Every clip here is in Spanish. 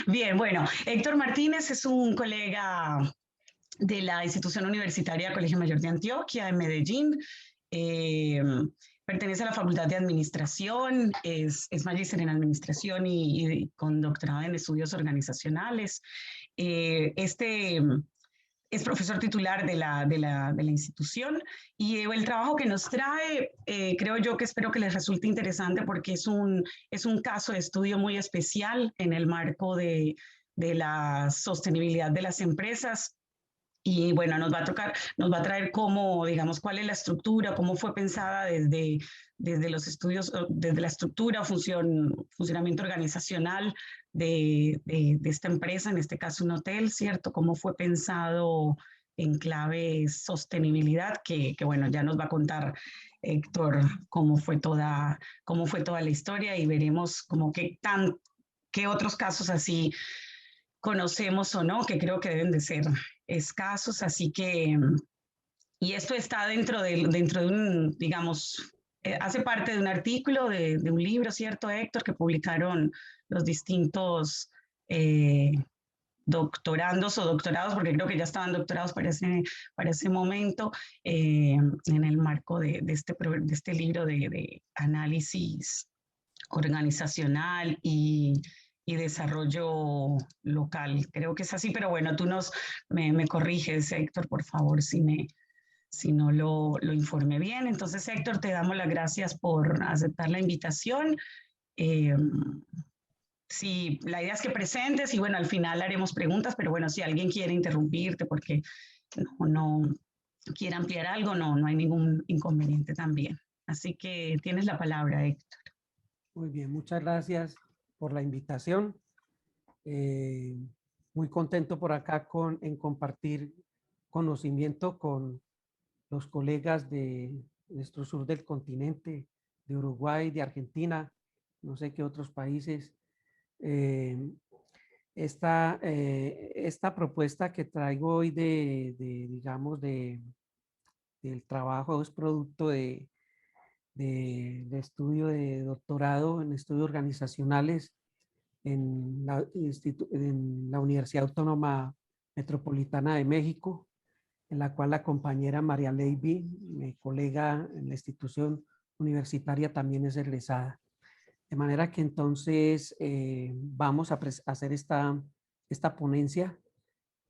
Bien, bueno, Héctor Martínez es un colega de la institución universitaria Colegio Mayor de Antioquia en Medellín. Eh, Pertenece a la Facultad de Administración, es magíster en Administración y con doctorado en Estudios Organizacionales. Este es profesor titular de la institución y el trabajo que nos trae, creo yo que espero que les resulte interesante porque es un caso de estudio muy especial en el marco de la sostenibilidad de las empresas. Y bueno, nos va a traer cómo, digamos, cuál es la estructura, cómo fue pensada desde los estudios, desde la estructura, funcionamiento organizacional de esta empresa, en este caso un hotel, ¿cierto? Cómo fue pensado en clave sostenibilidad, que bueno, ya nos va a contar Héctor cómo fue toda la historia y veremos qué otros casos así conocemos o no, que creo que deben de ser escasos, así que, y esto está dentro de un, digamos, hace parte de un artículo de un libro, ¿cierto, Héctor? Que publicaron los distintos doctorandos o doctorados, porque creo que ya estaban doctorados para ese momento, en el marco de este libro de análisis organizacional y desarrollo local. Creo que es así, pero bueno, tú me corriges, Héctor, por favor, si no lo informé bien. Entonces, Héctor, te damos las gracias por aceptar la invitación. Eh, sí, la idea es que presentes y bueno, al final haremos preguntas, pero bueno, si alguien quiere interrumpirte porque no quiere ampliar algo, no hay ningún inconveniente también. Así que tienes la palabra, Héctor. Muy bien, muchas gracias por la invitación. Eh, Muy contento por acá en compartir conocimiento con los colegas de nuestro sur del continente, de Uruguay, de Argentina, no sé qué otros países. Eh, esta propuesta que traigo hoy digamos, del trabajo es producto de estudio de doctorado en estudios organizacionales en la Universidad Autónoma Metropolitana de México, en la cual la compañera María Leyvi, mi colega en la institución universitaria, también es egresada. De manera que entonces vamos a hacer esta ponencia.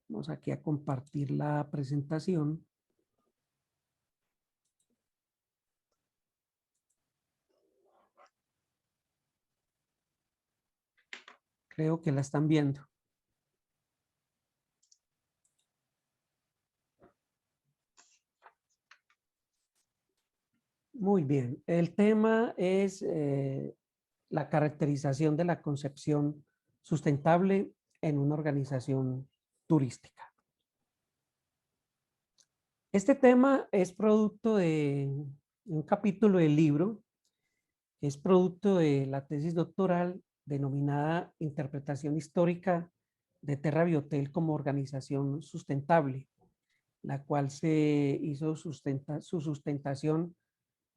Vamos aquí a compartir la presentación. Creo que la están viendo. Muy bien. El tema es la caracterización de la concepción sustentable en una organización turística. Este tema es producto de un capítulo del libro, que es producto de la tesis doctoral denominada Interpretación histórica de Terra Biotel como organización sustentable, la cual se hizo su sustentación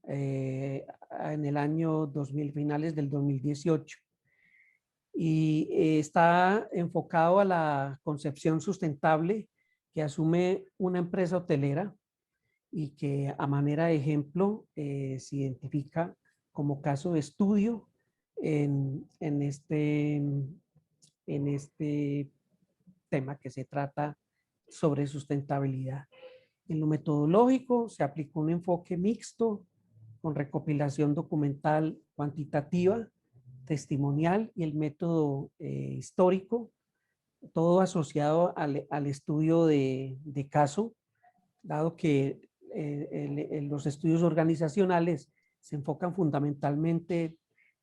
en el año 2000, finales del 2018. Y está enfocado a la concepción sustentable que asume una empresa hotelera y que a manera de ejemplo se identifica como caso de estudio en este tema que se trata sobre sustentabilidad. En lo metodológico se aplicó un enfoque mixto con recopilación documental cuantitativa, testimonial y el método histórico, todo asociado al estudio de caso, dado que los estudios organizacionales se enfocan fundamentalmente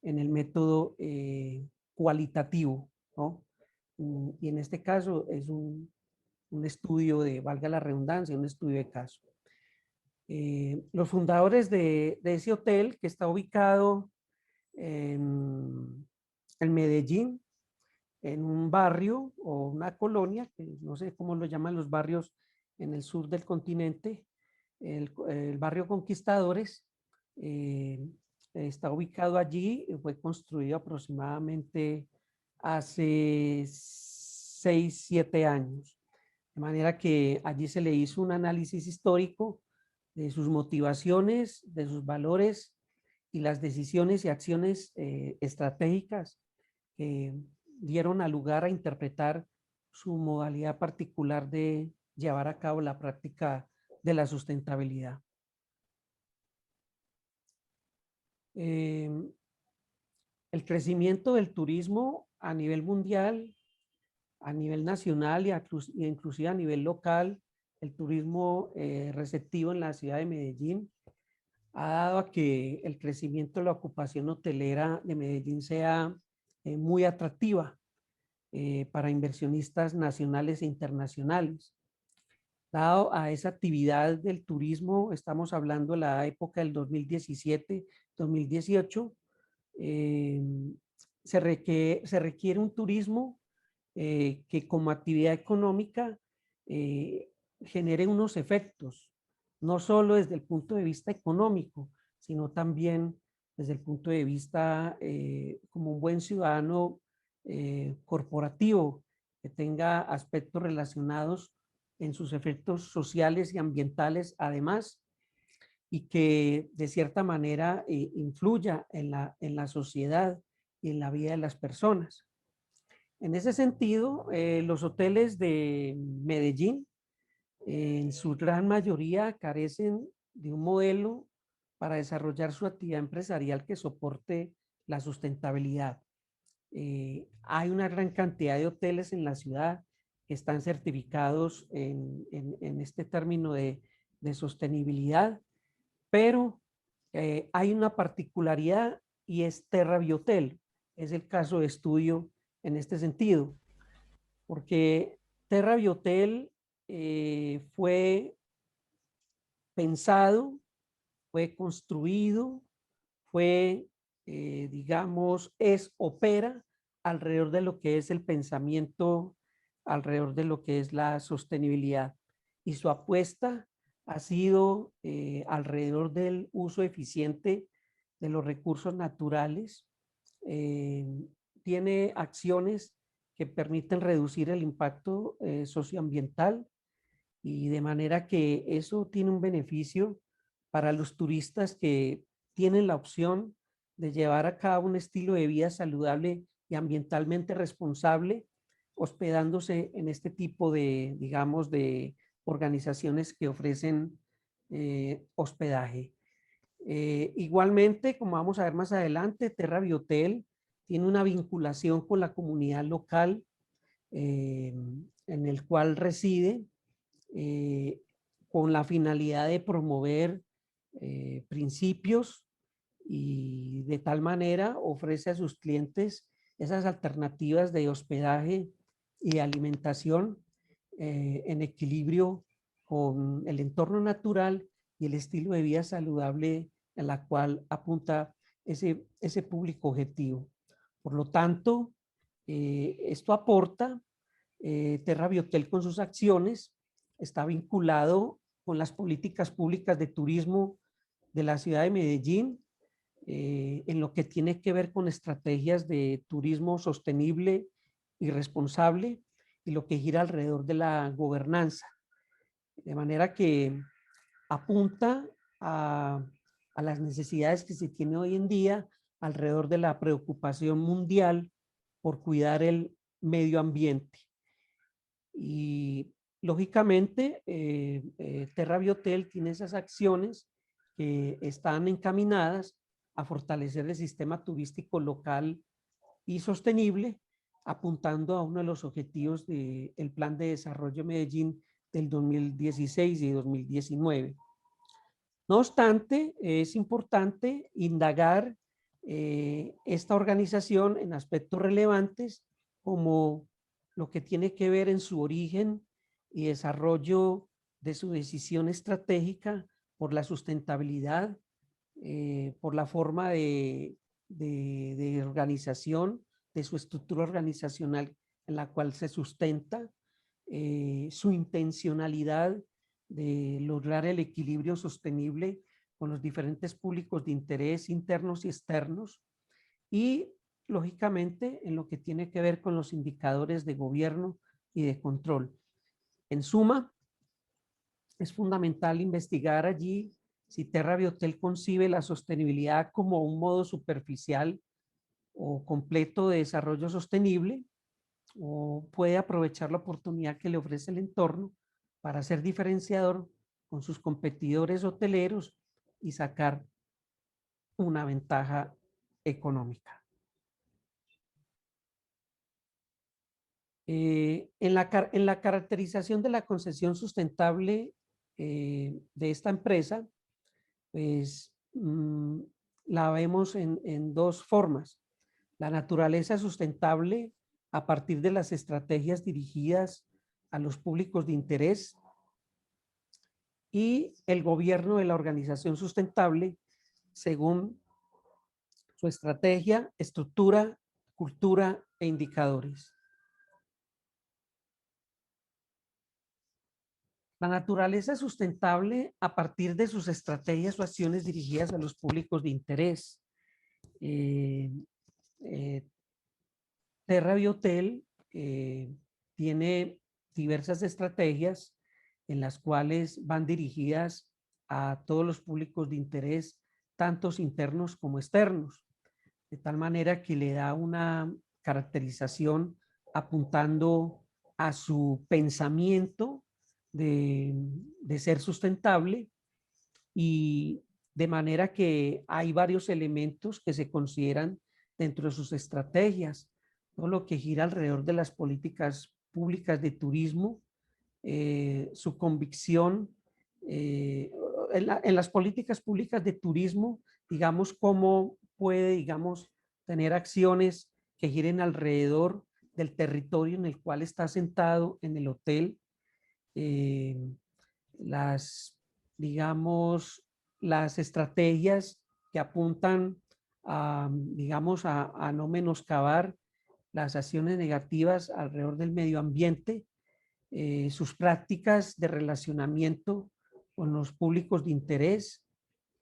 en el método cualitativo, ¿no? Y en este caso es un estudio valga la redundancia, un estudio de caso. Los fundadores de ese hotel, que está ubicado en Medellín, en un barrio o una colonia, que no sé cómo lo llaman los barrios en el sur del continente, el barrio Conquistadores, está ubicado allí, fue construido aproximadamente hace 6, 7 años. De manera que allí se le hizo un análisis histórico de sus motivaciones, de sus valores y las decisiones y acciones estratégicas que dieron a lugar a interpretar su modalidad particular de llevar a cabo la práctica de la sustentabilidad. El crecimiento del turismo a nivel mundial, a nivel nacional y inclusive a nivel local, el turismo receptivo en la ciudad de Medellín ha dado a que el crecimiento de la ocupación hotelera de Medellín sea muy atractiva para inversionistas nacionales e internacionales. Dado a esa actividad del turismo, estamos hablando de la época del 2017-2018, se requiere un turismo que como actividad económica genere unos efectos, no solo desde el punto de vista económico, sino también desde el punto de vista como un buen ciudadano corporativo que tenga aspectos relacionados en sus efectos sociales y ambientales además, y que de cierta manera influya en la sociedad y en la vida de las personas. En ese sentido, los hoteles de Medellín, en su gran mayoría, carecen de un modelo para desarrollar su actividad empresarial que soporte la sustentabilidad. Hay una gran cantidad de hoteles en la ciudad que están certificados en este término de sostenibilidad, pero hay una particularidad y es Terra Biotel. Es el caso de estudio en este sentido, porque Terra Biotel fue pensado, fue construido, fue, digamos, opera alrededor de lo que es el pensamiento, alrededor de lo que es la sostenibilidad. Y su apuesta ha sido alrededor del uso eficiente de los recursos naturales. Tiene acciones que permiten reducir el impacto socioambiental y de manera que eso tiene un beneficio para los turistas que tienen la opción de llevar a cabo un estilo de vida saludable y ambientalmente responsable, hospedándose en este tipo de, digamos, de organizaciones que ofrecen hospedaje. Igualmente, como vamos a ver más adelante, Terra Biotel tiene una vinculación con la comunidad local en el cual reside, con la finalidad de promover principios y de tal manera ofrece a sus clientes esas alternativas de hospedaje y de alimentación en equilibrio con el entorno natural y el estilo de vida saludable en la cual apunta ese público objetivo. Por lo tanto, esto aporta Terra Biotel con sus acciones, está vinculado con las políticas públicas de turismo de la ciudad de Medellín, en lo que tiene que ver con estrategias de turismo sostenible y responsable y lo que gira alrededor de la gobernanza. De manera que apunta a las necesidades que se tiene hoy en día alrededor de la preocupación mundial por cuidar el medio ambiente. Y lógicamente, Terra Biotel tiene esas acciones que están encaminadas a fortalecer el sistema turístico local y sostenible, apuntando a uno de los objetivos del Plan de Desarrollo Medellín del 2016 y 2019. No obstante, es importante indagar esta organización en aspectos relevantes como lo que tiene que ver en su origen y desarrollo de su decisión estratégica por la sustentabilidad, por la forma de organización, de su estructura organizacional en la cual se sustenta, su intencionalidad de lograr el equilibrio sostenible con los diferentes públicos de interés internos y externos, y lógicamente, en lo que tiene que ver con los indicadores de gobierno y de control. En suma, es fundamental investigar allí si Terra Biotel concibe la sostenibilidad como un modo superficial o completo de desarrollo sostenible, o puede aprovechar la oportunidad que le ofrece el entorno para ser diferenciador con sus competidores hoteleros y sacar una ventaja económica. En la caracterización de la concesión sustentable de esta empresa, pues la vemos en dos formas. La naturaleza sustentable a partir de las estrategias dirigidas a los públicos de interés, y el gobierno de la organización sustentable según su estrategia, estructura, cultura e indicadores. La naturaleza sustentable a partir de sus estrategias o acciones dirigidas a los públicos de interés. Terra Biotel tiene diversas estrategias en las cuales van dirigidas a todos los públicos de interés, tantos internos como externos, de tal manera que le da una caracterización apuntando a su pensamiento de ser sustentable, y de manera que hay varios elementos que se consideran dentro de sus estrategias, todo lo que gira alrededor de las políticas públicas de turismo, su convicción en las políticas públicas de turismo, digamos, cómo puede, digamos, tener acciones que giren alrededor del territorio en el cual está sentado en el hotel, las, digamos, las estrategias que apuntan a, digamos, a no menoscabar las acciones negativas alrededor del medio ambiente, sus prácticas de relacionamiento con los públicos de interés,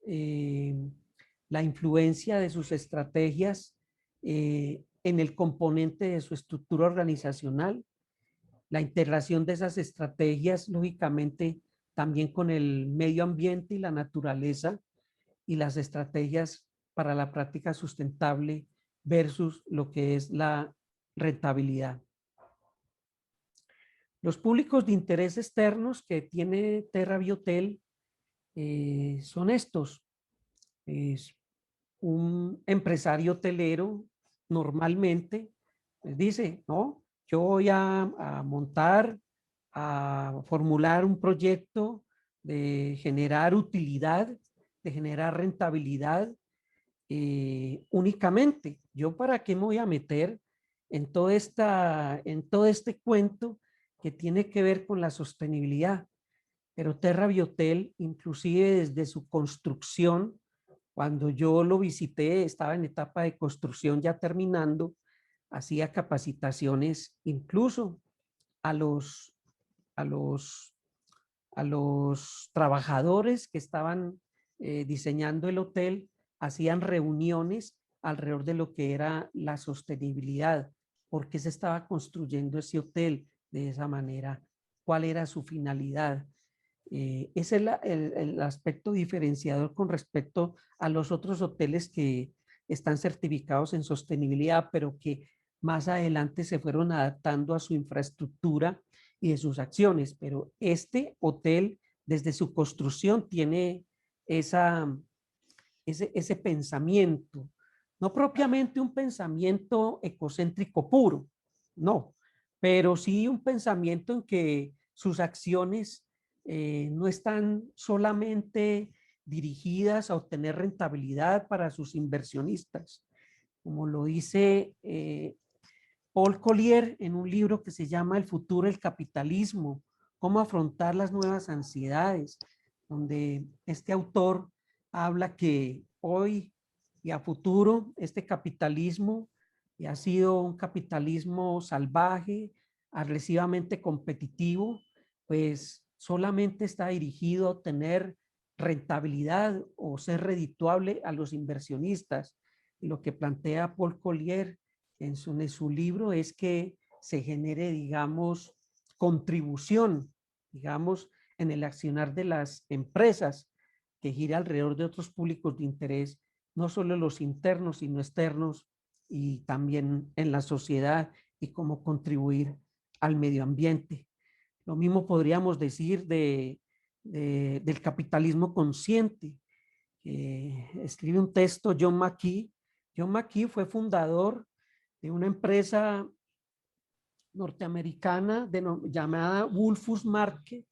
la influencia de sus estrategias en el componente de su estructura organizacional, la integración de esas estrategias, lógicamente, también con el medio ambiente y la naturaleza, y las estrategias para la práctica sustentable versus lo que es la rentabilidad. Los públicos de interés externos que tiene Terra Biotel son estos. Es un empresario hotelero normalmente pues dice, no, yo voy a montar, a formular un proyecto de generar utilidad, de generar rentabilidad únicamente. ¿Yo para qué me voy a meter en en todo este cuento que tiene que ver con la sostenibilidad? Pero Terra Biotel, inclusive desde su construcción, cuando yo lo visité, estaba en etapa de construcción ya terminando, hacía capacitaciones incluso a los, a los, a los trabajadores que estaban diseñando el hotel, hacían reuniones alrededor de lo que era la sostenibilidad, por qué se estaba construyendo ese hotel de esa manera, cuál era su finalidad. Ese es el aspecto diferenciador con respecto a los otros hoteles que están certificados en sostenibilidad, pero que más adelante se fueron adaptando a su infraestructura y de sus acciones. Pero este hotel, desde su construcción, tiene ese pensamiento, no propiamente un pensamiento ecocéntrico puro, no, pero sí un pensamiento en que sus acciones no están solamente dirigidas a obtener rentabilidad para sus inversionistas, como lo dice Paul Collier en un libro que se llama El futuro del capitalismo, cómo afrontar las nuevas ansiedades, donde este autor habla que hoy y a futuro este capitalismo ha sido un capitalismo salvaje, agresivamente competitivo, pues solamente está dirigido a obtener rentabilidad o ser redituable a los inversionistas, Lo que plantea Paul Collier en su libro es que se genere, digamos, contribución, digamos, en el accionar de las empresas que gira alrededor de otros públicos de interés, no solo los internos, sino externos, y también en la sociedad y cómo contribuir al medio ambiente. Lo mismo podríamos decir del capitalismo consciente. Escribe un texto John McKee. John McKee fue fundador de una empresa norteamericana llamada Wolfus Market,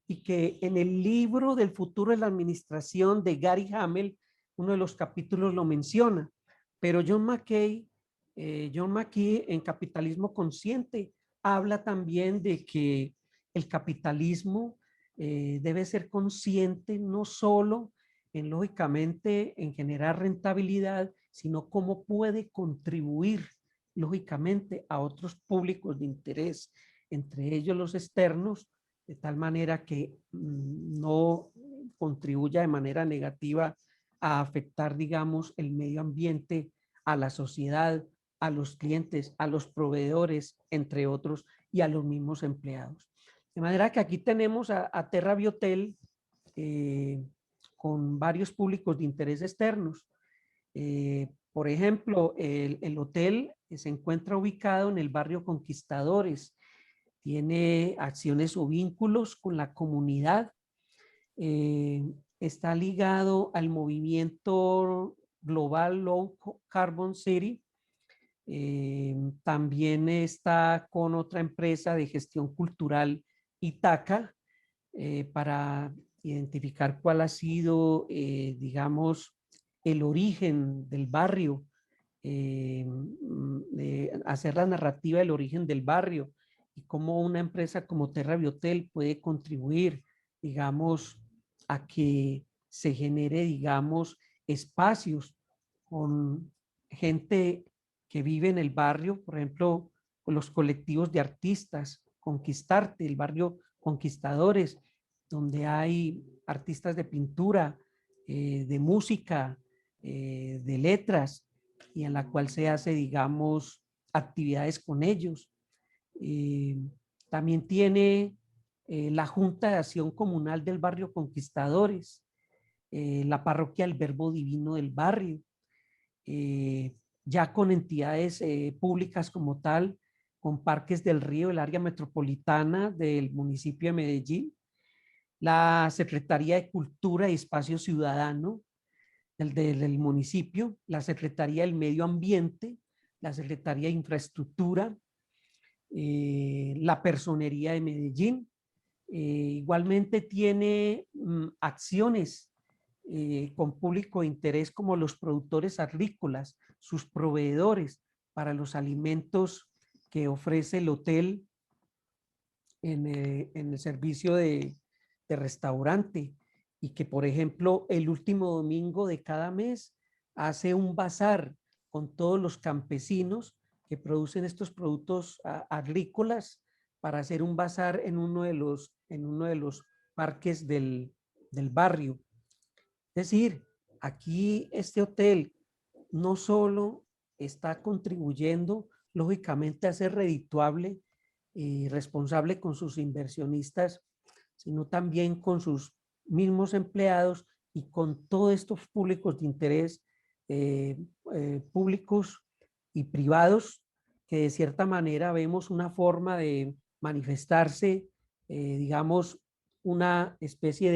y que en el libro del futuro de la administración de Gary Hamel, uno de los capítulos lo menciona. Pero John McKee en Capitalismo Consciente habla también de que el capitalismo debe ser consciente no solo lógicamente en generar rentabilidad, sino cómo puede contribuir lógicamente a otros públicos de interés, entre ellos los externos, de tal manera que no contribuya de manera negativa a afectar, digamos, el medio ambiente, a la sociedad, a los clientes, a los proveedores, entre otros, y a los mismos empleados. De manera que aquí tenemos a Terra Biotel con varios públicos de interés externos. Por ejemplo, el hotel se encuentra ubicado en el barrio Conquistadores, tiene acciones o vínculos con la comunidad, está ligado al movimiento global Low Carbon City, también está con otra empresa de gestión cultural, Itaca, para identificar cuál ha sido, digamos, el origen del barrio, hacer la narrativa del origen del barrio y cómo una empresa como Terra Biotel puede contribuir, digamos, a que se genere, digamos, espacios con gente que vive en el barrio, por ejemplo, con los colectivos de artistas, Conquistarte, el barrio Conquistadores, donde hay artistas de pintura, de música, de letras, y en la cual se hace, digamos, actividades con ellos. También tiene la Junta de Acción Comunal del Barrio Conquistadores, la Parroquia del Verbo Divino del barrio, ya con entidades públicas como tal, con Parques del Río, el área metropolitana del municipio de Medellín, la Secretaría de Cultura y Espacio Ciudadano del municipio, la Secretaría del Medio Ambiente, la Secretaría de Infraestructura, la Personería de Medellín. Igualmente tiene acciones con público de interés como los productores agrícolas, sus proveedores para los alimentos que ofrece el hotel en el servicio de restaurante, y que, por ejemplo, el último domingo de cada mes hace un bazar con todos los campesinos que producen estos productos agrícolas para hacer un bazar en uno de los parques del barrio. Es decir, aquí este hotel no solo está contribuyendo, lógicamente, a ser redituable y responsable con sus inversionistas, sino también con sus mismos empleados y con todos estos públicos de interés, públicos y privados, que de cierta manera vemos una forma de manifestarse, digamos, una especie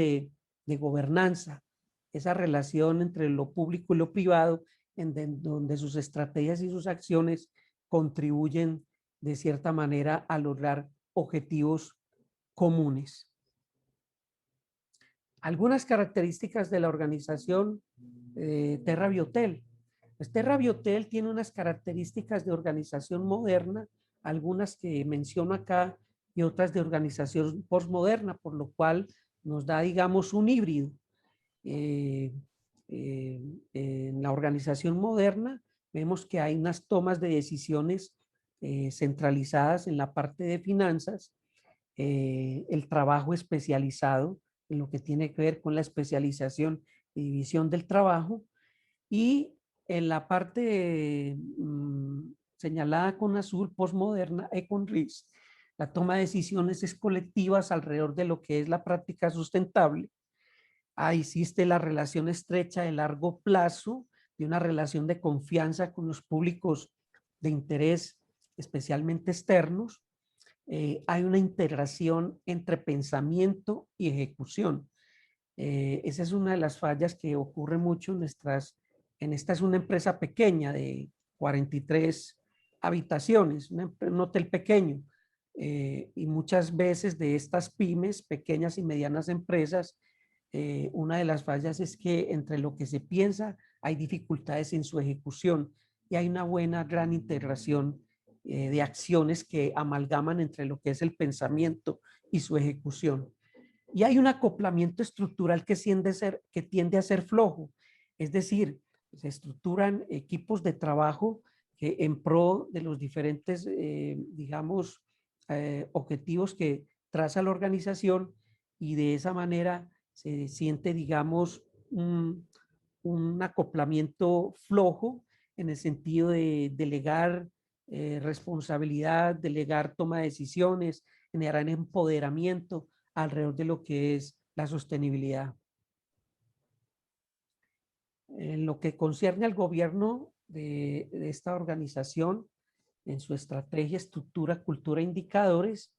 de gobernanza, esa relación entre lo público y lo privado, donde sus estrategias y sus acciones contribuyen de cierta manera a lograr objetivos comunes. Algunas características de la organización Terra Biotel. Pues Terra Biotel tiene unas características de organización moderna, algunas que menciono acá y otras de organización postmoderna, por lo cual nos da, digamos, un híbrido. En la organización moderna vemos que hay unas tomas de decisiones centralizadas en la parte de finanzas, el trabajo especializado en lo que tiene que ver con la especialización y división del trabajo, y en la parte señalada con azul, postmoderna, Econrisk, la toma de decisiones es colectivas alrededor de lo que es la práctica sustentable. Ahí existe la relación estrecha de largo plazo, de una relación de confianza con los públicos de interés, especialmente externos. Hay una integración entre pensamiento y ejecución. Esa es una de las fallas que ocurre mucho en esta es una empresa pequeña de 43 habitaciones, un hotel pequeño. Y muchas veces de estas pymes, pequeñas y medianas empresas, una de las fallas es que entre lo que se piensa hay dificultades en su ejecución y hay una buena, gran integración de acciones que amalgaman entre lo que es el pensamiento y su ejecución. Y hay un acoplamiento estructural que tiende a ser flojo, es decir, se estructuran equipos de trabajo que en pro de los diferentes, digamos, objetivos que traza la organización y de esa manera se siente, digamos, un acoplamiento flojo en el sentido de delegar responsabilidad, delegar toma de decisiones, generar empoderamiento alrededor de lo que es la sostenibilidad. En lo que concierne al gobierno de esta organización, en su estrategia, estructura, cultura, indicadores,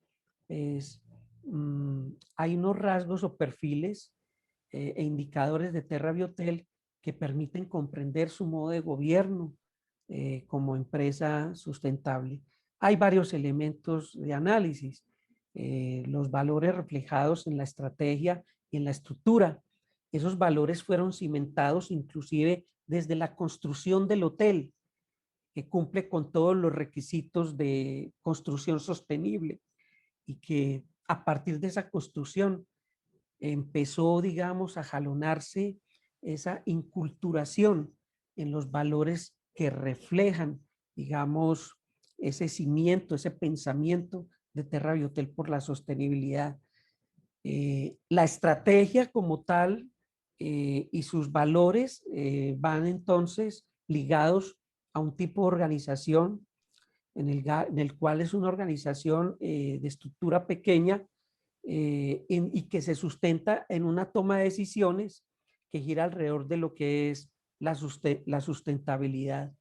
es, hay unos rasgos o perfiles e indicadores de Terra Biotel que permiten comprender su modo de gobierno como empresa sustentable. Hay varios elementos de análisis, los valores reflejados en la estrategia y en la estructura. Esos valores fueron cimentados inclusive desde la construcción del hotel, que cumple con todos los requisitos de construcción sostenible y que a partir de esa construcción empezó, digamos, a jalonarse esa inculturación en los valores que reflejan, digamos, ese cimiento, ese pensamiento de Terra Biotel por la sostenibilidad. La estrategia como tal y sus valores van entonces ligados a un tipo de organización en el cual es una organización de estructura pequeña y que se sustenta en una toma de decisiones que gira alrededor de lo que es la sustentabilidad.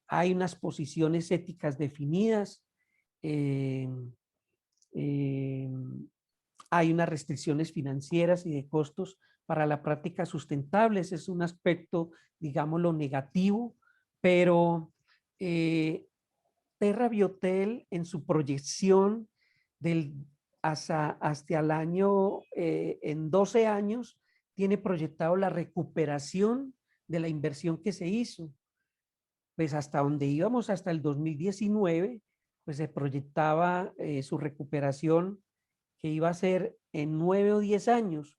Hay unas posiciones éticas definidas, eh, eh, hay unas restricciones financieras y de costos para la práctica sustentable. Ese es un aspecto, digámoslo, negativo, pero Terra Biotel en su proyección hasta el año, en 12 años, tiene proyectado la recuperación de la inversión que se hizo. Pues hasta donde íbamos, hasta el 2019, pues se proyectaba su recuperación que iba a ser en 9 o 10 años.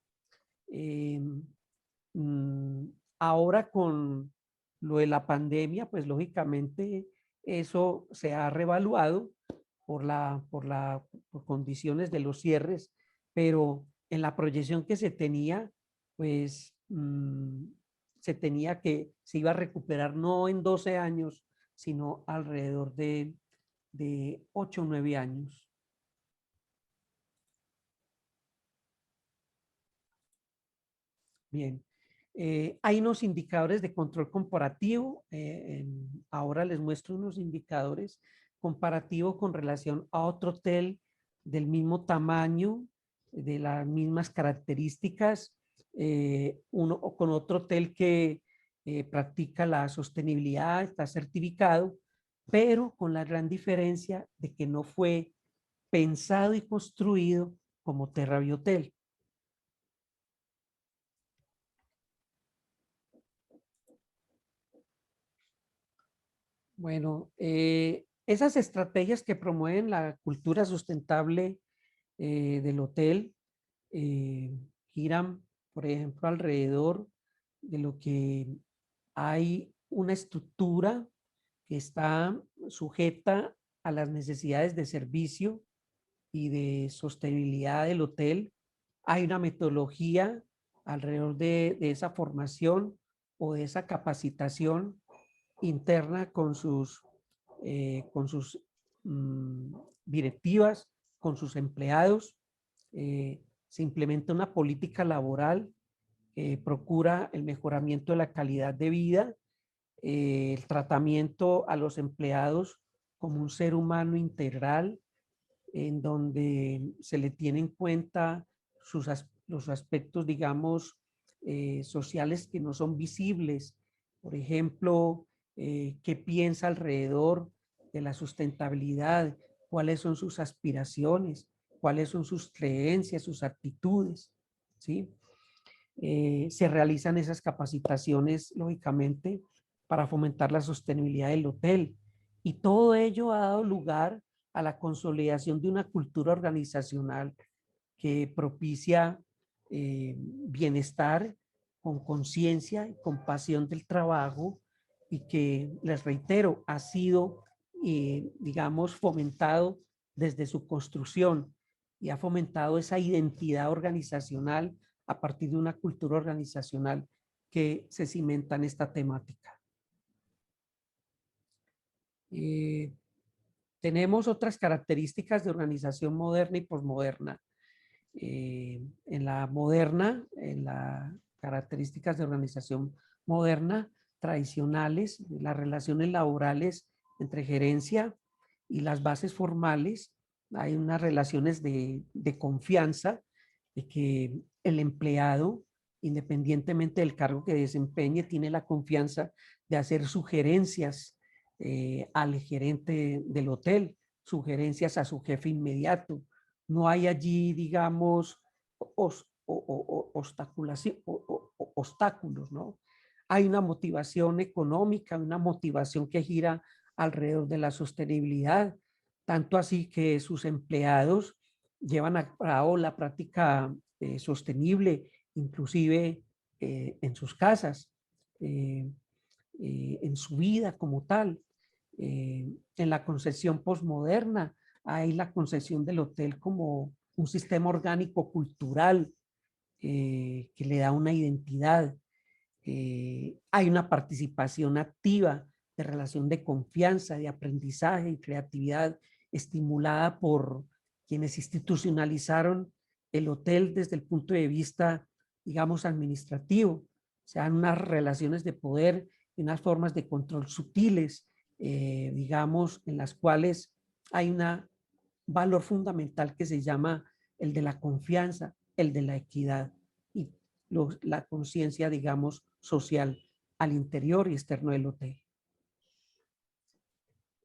Eh, Ahora con lo de la pandemia, pues lógicamente eso se ha revaluado por condiciones de los cierres, pero en la proyección que se tenía, pues se tenía que se iba a recuperar no en 12 años, sino alrededor de 8 o 9 años. Bien. Hay unos indicadores de control comparativo. Ahora les muestro unos indicadores comparativos con relación a otro hotel del mismo tamaño, de las mismas características, uno con otro hotel que practica la sostenibilidad, está certificado, pero con la gran diferencia de que no fue pensado y construido como Terra Biotel. Bueno, esas estrategias que promueven la cultura sustentable del hotel giran, por ejemplo, alrededor de lo que hay una estructura que está sujeta a las necesidades de servicio y de sostenibilidad del hotel. Hay una metodología alrededor de esa formación o de esa capacitación interna con sus directivas, con sus empleados. Se implementa una política laboral que procura el mejoramiento de la calidad de vida, el tratamiento a los empleados como un ser humano integral, en donde se le tiene en cuenta los aspectos, digamos, sociales que no son visibles. Por ejemplo, qué piensa alrededor de la sustentabilidad, cuáles son sus aspiraciones, cuáles son sus creencias, sus actitudes, ¿sí? Se realizan esas capacitaciones, lógicamente, para fomentar la sostenibilidad del hotel. Y todo ello ha dado lugar a la consolidación de una cultura organizacional que propicia bienestar con conciencia y compasión del trabajo y que, les reitero, ha sido, digamos, fomentado desde su construcción y ha fomentado esa identidad organizacional a partir de una cultura organizacional que se cimenta en esta temática. Tenemos otras características de organización moderna y posmoderna. En las características de organización moderna tradicionales, las relaciones laborales entre gerencia y las bases formales, hay unas relaciones de confianza, de que el empleado, independientemente del cargo que desempeñe, tiene la confianza de hacer sugerencias al gerente del hotel, sugerencias a su jefe inmediato. No hay allí, digamos, obstáculos, ¿no? Hay una motivación económica, una motivación que gira alrededor de la sostenibilidad, tanto así que sus empleados llevan a cabo la práctica sostenible, inclusive en sus casas, en su vida como tal. En la concepción posmoderna hay la concepción del hotel como un sistema orgánico cultural que le da una identidad. Hay una participación activa de relación de confianza, de aprendizaje y creatividad estimulada por quienes institucionalizaron el hotel desde el punto de vista, digamos, administrativo. O sea, unas relaciones de poder y unas formas de control sutiles, digamos, en las cuales hay un valor fundamental que se llama el de la confianza, el de la equidad y la conciencia, digamos, social al interior y externo del hotel.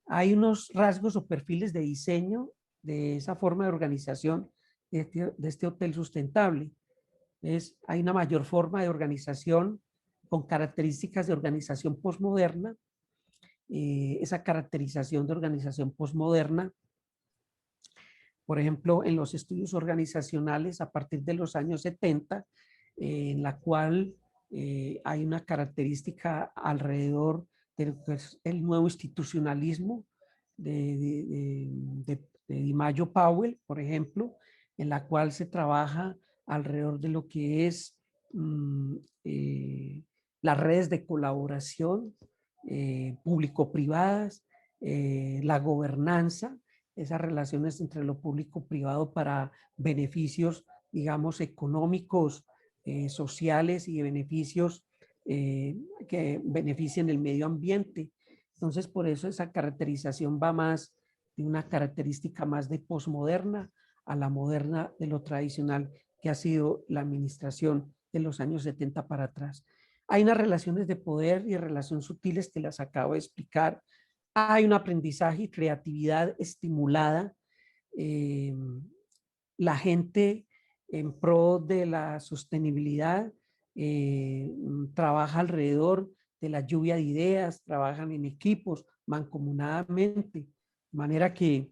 Hay unos rasgos o perfiles de diseño de esa forma de organización de este hotel sustentable. Hay una mayor forma de organización con características de organización posmoderna. Esa caracterización de organización posmoderna, por ejemplo, en los estudios organizacionales a partir de los años 70, en la cual hay una característica alrededor del nuevo institucionalismo de Di Maggio Powell, por ejemplo, en la cual se trabaja alrededor de lo que es las redes de colaboración público-privadas, la gobernanza, esas relaciones entre lo público-privado para beneficios, digamos, económicos, sociales y beneficios que beneficien el medio ambiente. Entonces, por eso esa caracterización va más de una característica más de posmoderna a la moderna de lo tradicional que ha sido la administración de los años 70 para atrás. Hay unas relaciones de poder y relación sutiles que las acabo de explicar. Hay un aprendizaje y creatividad estimulada. La gente en pro de la sostenibilidad trabaja alrededor de la lluvia de ideas, trabajan en equipos, mancomunadamente, de manera que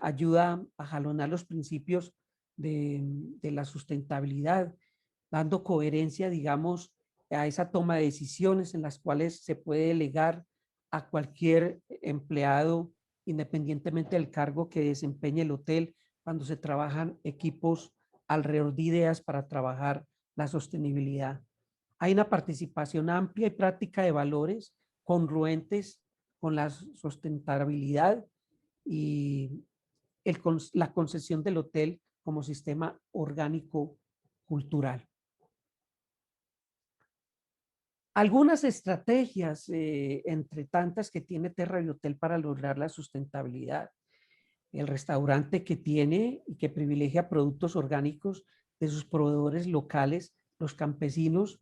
ayuda a jalonar los principios de la sustentabilidad, dando coherencia, digamos, a esa toma de decisiones en las cuales se puede delegar a cualquier empleado, independientemente del cargo que desempeñe el hotel, cuando se trabajan equipos alrededor de ideas para trabajar la sostenibilidad. Hay una participación amplia y práctica de valores congruentes con la sustentabilidad y la concesión del hotel como sistema orgánico cultural. Algunas estrategias, entre tantas que tiene Terra Biotel para lograr la sustentabilidad. El restaurante que tiene y que privilegia productos orgánicos de sus proveedores locales, los campesinos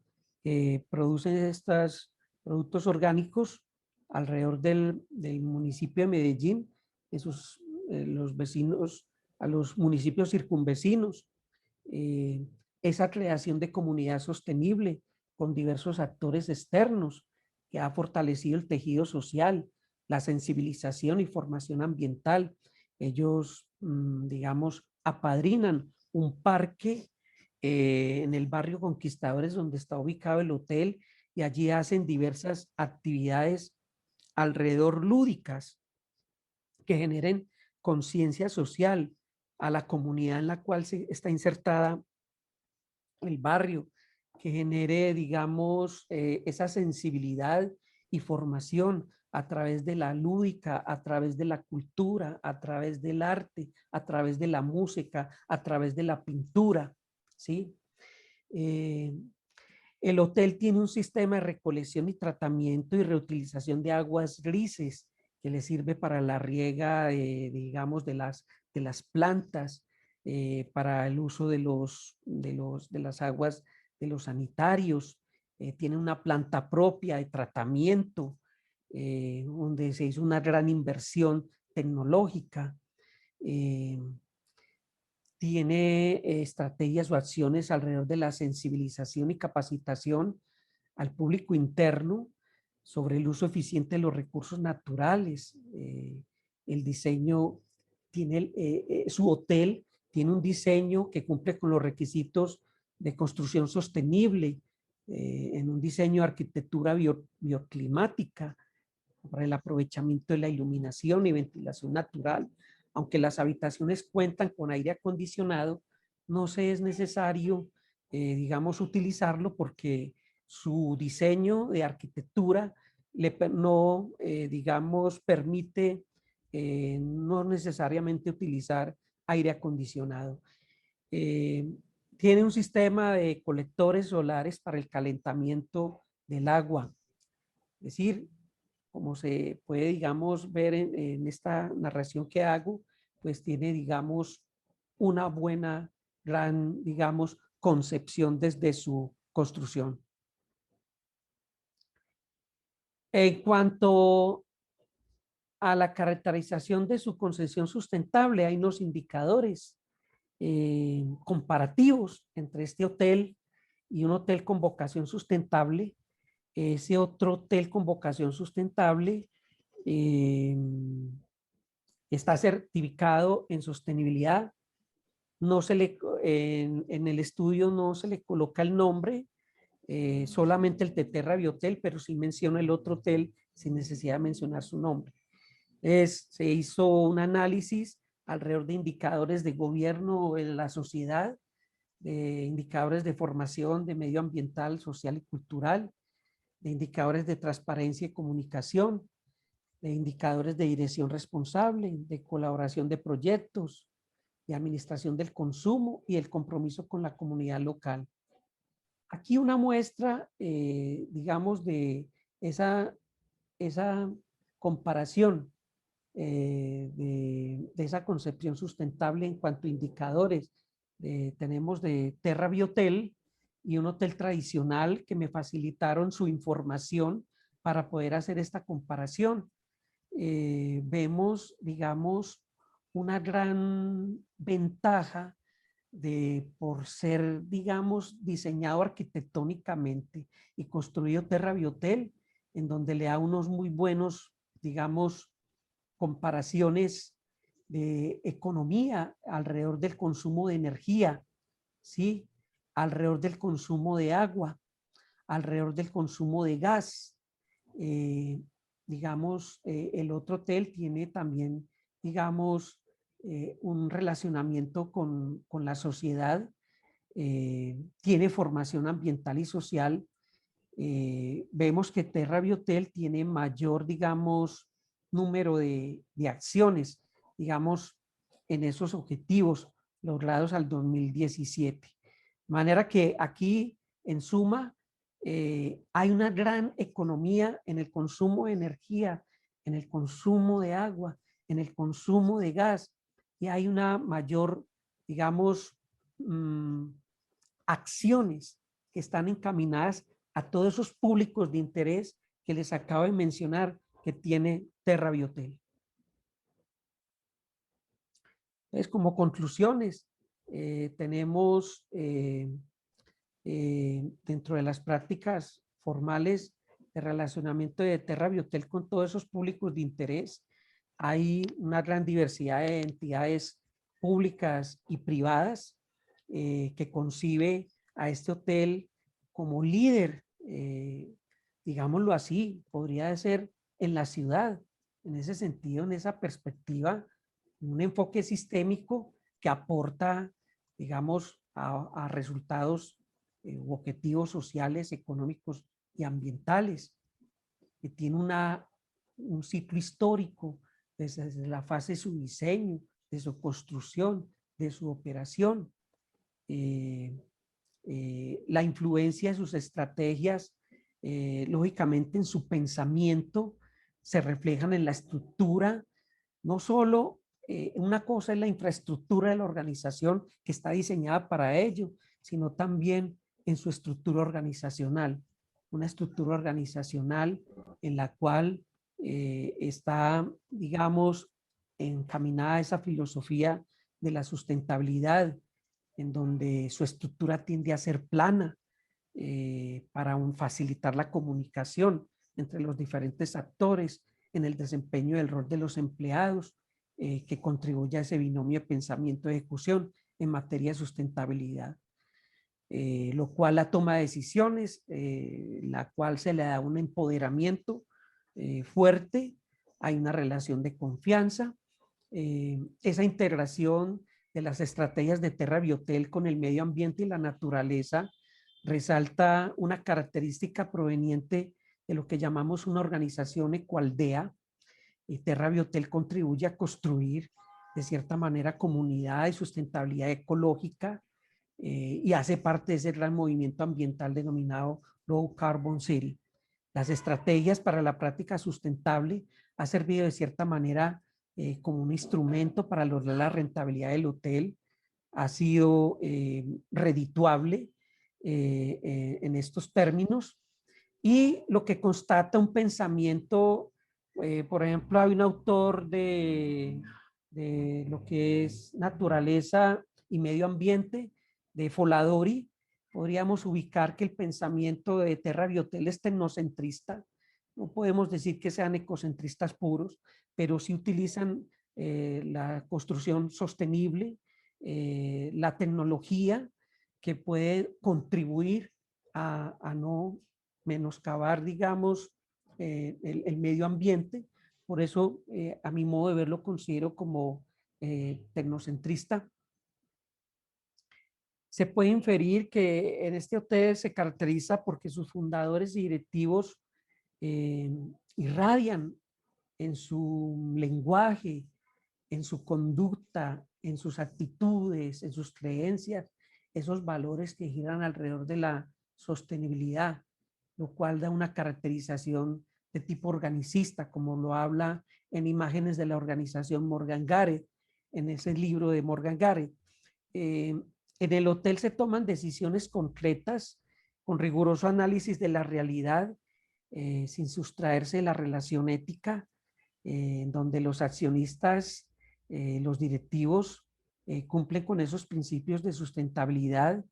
producen estos productos orgánicos alrededor del municipio de Medellín, los vecinos, a los municipios circunvecinos. Esa creación de comunidad sostenible con diversos actores externos que ha fortalecido el tejido social, la sensibilización y formación ambiental. Ellos, digamos, apadrinan un parque en el barrio Conquistadores donde está ubicado el hotel y allí hacen diversas actividades alrededor lúdicas que generen conciencia social a la comunidad en la cual está insertada el barrio, que genere, digamos, esa sensibilidad y formación a través de la lúdica, a través de la cultura, a través del arte, a través de la música, a través de la pintura, ¿sí? El hotel tiene un sistema de recolección y tratamiento y reutilización de aguas grises que le sirve para la riega, digamos, de las plantas, para el uso de las aguas de los sanitarios. Tiene una planta propia de tratamiento, donde se hizo una gran inversión tecnológica. Tiene estrategias o acciones alrededor de la sensibilización y capacitación al público interno sobre el uso eficiente de los recursos naturales. El diseño tiene, su hotel tiene un diseño que cumple con los requisitos de construcción sostenible, en un diseño de arquitectura bioclimática para el aprovechamiento de la iluminación y ventilación natural. Aunque las habitaciones cuentan con aire acondicionado, no se es necesario, digamos, utilizarlo porque su diseño de arquitectura no, digamos, permite no necesariamente utilizar aire acondicionado. Tiene un sistema de colectores solares para el calentamiento del agua. Es decir, como se puede, digamos, ver en esta narración que hago, pues tiene, digamos, una buena, gran, digamos, concepción desde su construcción. En cuanto a la caracterización de su concesión sustentable, hay unos indicadores comparativos entre este hotel y un hotel con vocación sustentable. Ese otro hotel con vocación sustentable está certificado en sostenibilidad. No se le, en el estudio no se le coloca el nombre, solamente el de Terra Biotel, pero sí menciona el otro hotel sin necesidad de mencionar su nombre. Se hizo un análisis alrededor de indicadores de gobierno en la sociedad, de indicadores de formación de medio ambiental, social y cultural, de indicadores de transparencia y comunicación, de indicadores de dirección responsable, de colaboración de proyectos, de administración del consumo y el compromiso con la comunidad local. Aquí una muestra, digamos, de esa comparación de esa concepción sustentable en cuanto a indicadores. Tenemos de Terra Biotel y un hotel tradicional que me facilitaron su información para poder hacer esta comparación. Vemos, digamos, una gran ventaja por ser, digamos, diseñado arquitectónicamente y construido Terra Biotel, en donde le da unos muy buenos, digamos, comparaciones de economía alrededor del consumo de energía, ¿sí? Alrededor del consumo de agua, alrededor del consumo de gas. Digamos, el otro hotel tiene también, digamos, un relacionamiento con la sociedad, tiene formación ambiental y social, vemos que Terra Biotel tiene mayor, digamos, número de acciones, digamos, en esos objetivos logrados al 2017. De manera que aquí, en suma, hay una gran economía en el consumo de energía, en el consumo de agua, en el consumo de gas, y hay una mayor, digamos, acciones que están encaminadas a todos esos públicos de interés que les acabo de mencionar que tiene Terra Biotel. Entonces, como conclusiones, tenemos dentro de las prácticas formales de relacionamiento de Terra Biotel con todos esos públicos de interés, hay una gran diversidad de entidades públicas y privadas que concibe a este hotel como líder, digámoslo así, podría ser en la ciudad, en ese sentido, en esa perspectiva, un enfoque sistémico que aporta, digamos, a resultados u objetivos sociales, económicos y ambientales, que tiene un ciclo histórico desde la fase de su diseño, de su construcción, de su operación, la influencia de sus estrategias, lógicamente en su pensamiento, se reflejan en la estructura, no solo una cosa es la infraestructura de la organización que está diseñada para ello, sino también en su estructura organizacional, una estructura organizacional en la cual está, digamos, encaminada esa filosofía de la sustentabilidad, en donde su estructura tiende a ser plana para facilitar la comunicación entre los diferentes actores en el desempeño del rol de los empleados, que contribuye a ese binomio de pensamiento-ejecución en materia de sustentabilidad. Lo cual la toma de decisiones, la cual se le da un empoderamiento fuerte, hay una relación de confianza, esa integración de las estrategias de Terra Biotel con el medio ambiente y la naturaleza resalta una característica proveniente de lo que llamamos una organización ecoaldea. Terra Biotel contribuye a construir de cierta manera comunidad de sustentabilidad ecológica y hace parte de ese gran movimiento ambiental denominado Low Carbon City. Las estrategias para la práctica sustentable ha servido de cierta manera como un instrumento para lograr la rentabilidad del hotel, ha sido redituable en estos términos, y lo que constata un pensamiento, por ejemplo, hay un autor de lo que es naturaleza y medio ambiente, de Foladori, podríamos ubicar que el pensamiento de Terra Biotel es tecnocentrista. No podemos decir que sean ecocentristas puros, pero sí utilizan la construcción sostenible, la tecnología que puede contribuir a no menoscabar, digamos, el medio ambiente. Por eso, a mi modo de verlo, considero como tecnocentrista. Se puede inferir que en este hotel se caracteriza porque sus fundadores y directivos irradian en su lenguaje, en su conducta, en sus actitudes, en sus creencias, esos valores que giran alrededor de la sostenibilidad, lo cual da una caracterización de tipo organicista, como lo habla en imágenes de la organización Morgan Garrett, en ese libro de Morgan Garrett. En el hotel se toman decisiones concretas con riguroso análisis de la realidad, sin sustraerse de la relación ética, en donde los accionistas, los directivos, cumplen con esos principios de sustentabilidad.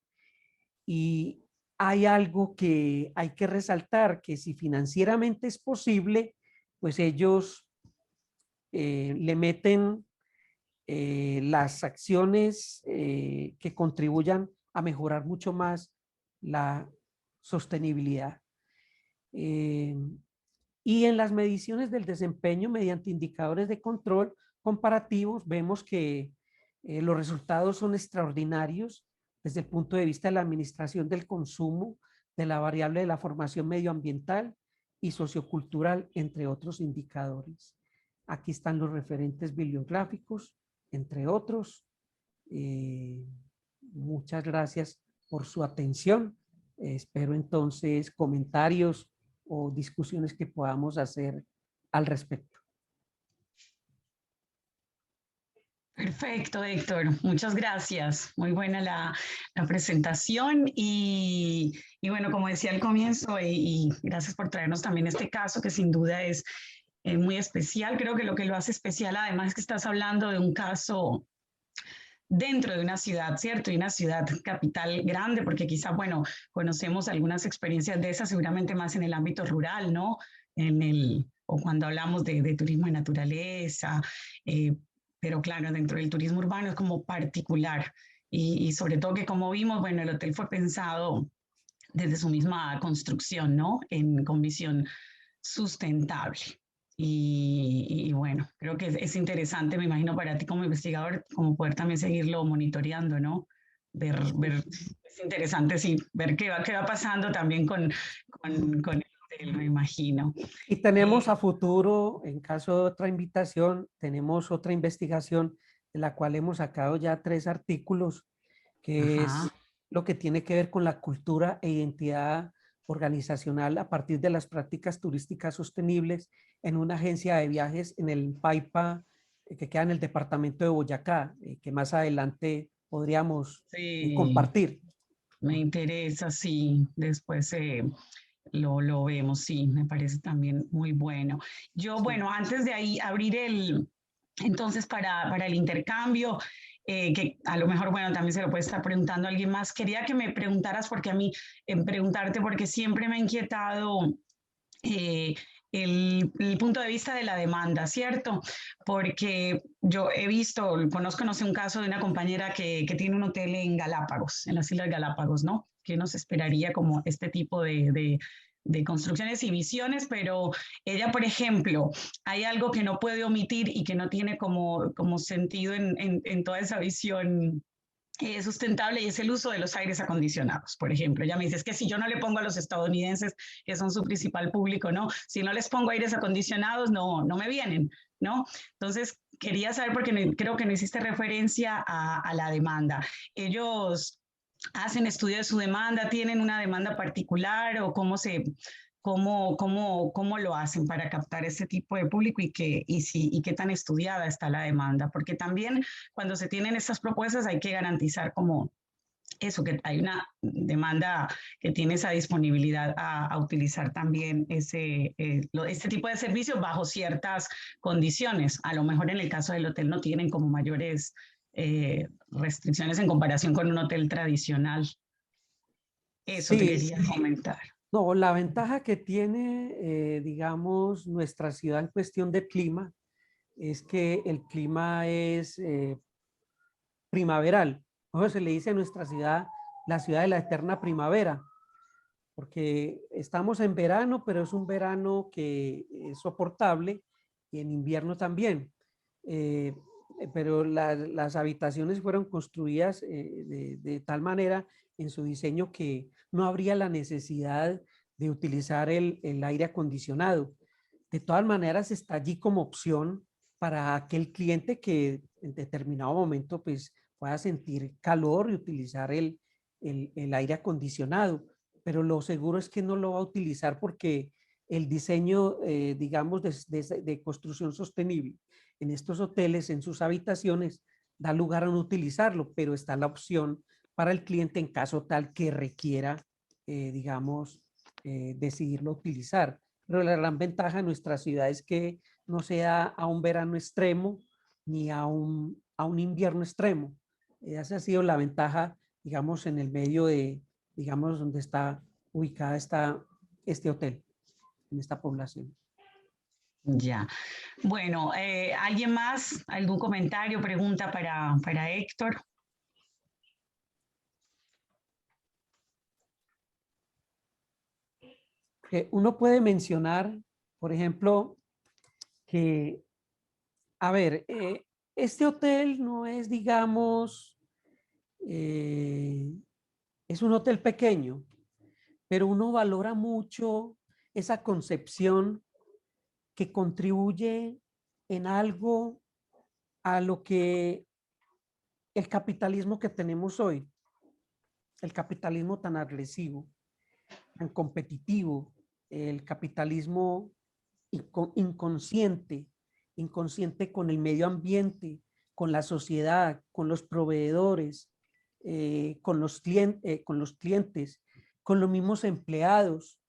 Y hay algo que hay que resaltar, que si financieramente es posible, pues ellos le meten las acciones que contribuyan a mejorar mucho más la sostenibilidad. Y en las mediciones del desempeño mediante indicadores de control comparativos, vemos que los resultados son extraordinarios desde el punto de vista de la administración del consumo, de la variable de la formación medioambiental y sociocultural, entre otros indicadores. Aquí están los referentes bibliográficos, entre otros. Muchas gracias por su atención. Espero entonces comentarios o discusiones que podamos hacer al respecto. Perfecto, Héctor. Muchas gracias. Muy buena la presentación y bueno, como decía al comienzo, y gracias por traernos también este caso que sin duda es muy especial. Creo que lo que lo hace especial además es que estás hablando de un caso dentro de una ciudad, ¿cierto? Y una ciudad capital grande, porque quizá, bueno, conocemos algunas experiencias de esas, seguramente más en el ámbito rural, ¿no? O cuando hablamos de turismo de naturaleza, eh, pero claro, dentro del turismo urbano es como particular. Y sobre todo que como vimos, bueno, el hotel fue pensado desde su misma construcción, ¿no? Con visión sustentable. Y bueno, creo que es interesante, me imagino, para ti como investigador, como poder también seguirlo monitoreando, ¿no? Es interesante, sí, ver qué va pasando también con el hotel, me imagino. Y tenemos a futuro, en caso de otra invitación, tenemos otra investigación de la cual hemos sacado ya 3 artículos, que Ajá, es lo que tiene que ver con la cultura e identidad organizacional a partir de las prácticas turísticas sostenibles en una agencia de viajes en el Paipa, que queda en el departamento de Boyacá, que más adelante podríamos sí, compartir. me interesa, sí, después lo vemos, sí, me parece también muy bueno. Yo, Sí. bueno, antes de ahí abrir entonces para el intercambio, que a lo mejor, bueno, también se lo puede estar preguntando a alguien más, quería que me preguntaras, porque a mí, preguntarte, porque siempre me ha inquietado eh, el punto de vista de la demanda, ¿cierto? Porque yo he visto, conozco, no sé, un caso de una compañera que tiene un hotel en Galápagos, en las Islas Galápagos, ¿no? Que nos esperaría como este tipo de construcciones y visiones, pero ella, por ejemplo, hay algo que no puede omitir y que no tiene como sentido en toda esa visión sustentable y es el uso de los aires acondicionados, por ejemplo. Ya me dices que si yo no le pongo a los estadounidenses, que son su principal público, ¿no? Si no les pongo aires acondicionados, no me vienen, ¿no? Entonces, quería saber, porque creo que no hiciste referencia a la demanda. Ellos hacen estudio de su demanda, tienen una demanda particular o cómo lo hacen para captar ese tipo de público y qué tan estudiada está la demanda, porque también cuando se tienen estas propuestas hay que garantizar como eso, que hay una demanda que tiene esa disponibilidad a utilizar también este tipo de servicios bajo ciertas condiciones. A lo mejor en el caso del hotel no tienen como mayores restricciones en comparación con un hotel tradicional. Eso te Sí, quería comentar. no, la ventaja que tiene, digamos, nuestra ciudad en cuestión de clima es que el clima es primaveral. Ojo, se le dice a nuestra ciudad la ciudad de la eterna primavera, porque estamos en verano, pero es un verano que es soportable y en invierno también. Eh, pero las habitaciones fueron construidas de tal manera en su diseño que no habría la necesidad de utilizar el aire acondicionado. De todas maneras, está allí como opción para aquel cliente que en determinado momento pues, pueda sentir calor y utilizar el aire acondicionado, pero lo seguro es que no lo va a utilizar porque el diseño, digamos, de construcción sostenible en estos hoteles, en sus habitaciones, da lugar a no utilizarlo, pero está la opción para el cliente en caso tal que requiera, digamos, decidirlo utilizar. Pero la gran ventaja de nuestra ciudad es que no sea a un verano extremo ni a un invierno extremo. Esa ha sido la ventaja, digamos, en el medio de, digamos, donde está ubicada este hotel, en esta población. Ya. Bueno, ¿alguien más? ¿Algún comentario, pregunta para Héctor? Uno puede mencionar, por ejemplo, que, a ver, este hotel no es, digamos, es un hotel pequeño, pero uno valora mucho esa concepción que contribuye en algo a lo que el capitalismo que tenemos hoy, el capitalismo tan agresivo, tan competitivo, el capitalismo inconsciente, inconsciente con el medio ambiente, con la sociedad, con los proveedores, con los clientes, con los mismos empleados.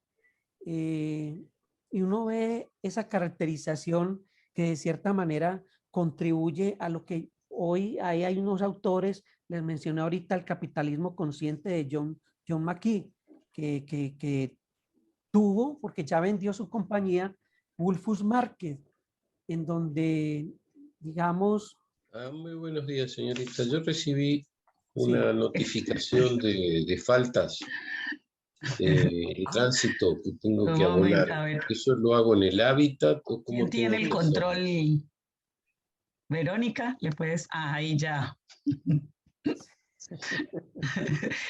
Y uno ve esa caracterización que de cierta manera contribuye a lo que hoy hay unos autores, les mencioné ahorita el capitalismo consciente de John McKee, que tuvo, porque ya vendió su compañía, Wolfus Market, en donde, digamos, Muy buenos días, señorita. Yo recibí sí, una notificación de faltas de tránsito que tengo Un que abonar. momento, a ver. ¿Eso lo hago en el hábitat o ¿Quién cómo tiene tengo el que hacerlo? control? Verónica, le puedes. Ah, ahí ya.